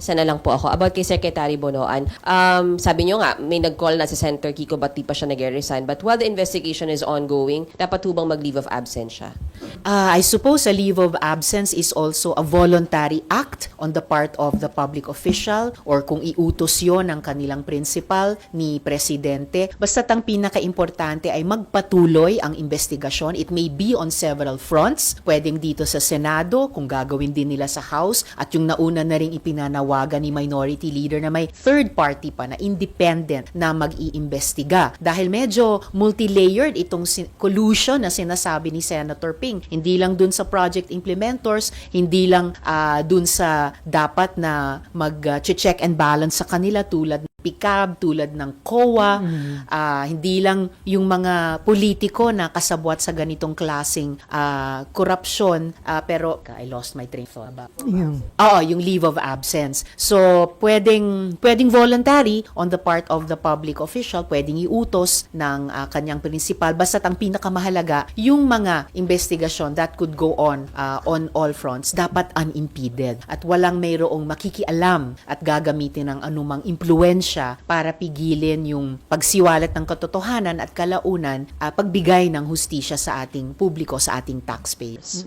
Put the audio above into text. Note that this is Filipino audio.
Isa na lang po ako. About kay Secretary Bonoan. Sabi nyo nga, may nag-call na si Senator Kiko ba't di pa siya nag-resign. But while the investigation is ongoing, dapat hubang mag-leave of absence siya? I suppose a leave of absence is also a voluntary act on the part of the public official or kung iutos yon ng kanilang principal ni Presidente. Basta't ang pinaka-importante ay magpatuloy ang investigasyon. It may be on several fronts. Pwedeng dito sa Senado, kung gagawin din nila sa House, at yung nauna na ring ipinanawagan ni Minority Leader na may third party pa na independent na mag-iimbestiga. Dahil medyo multi-layered itong collusion na sinasabi ni Senator Ping. Hindi lang dun sa project implementors, hindi lang dun sa dapat na mag-check and balance sa kanila tulad PICAB, tulad ng COA, hindi lang yung mga politiko na kasabwat sa ganitong klaseng korupsyon, pero I lost my train of thought about. Oo, yung leave of absence. So, pwedeng voluntary on the part of the public official, pwedeng iutos ng kanyang principal, basta ang pinakamahalaga, yung mga investigasyon that could go on all fronts, dapat unimpeded at walang mayroong makikialam at gagamitin ng anumang impluensya para pigilin yung pagsiwalat ng katotohanan at kalaunan, pagbigay ng hustisya sa ating publiko, sa ating taxpayers.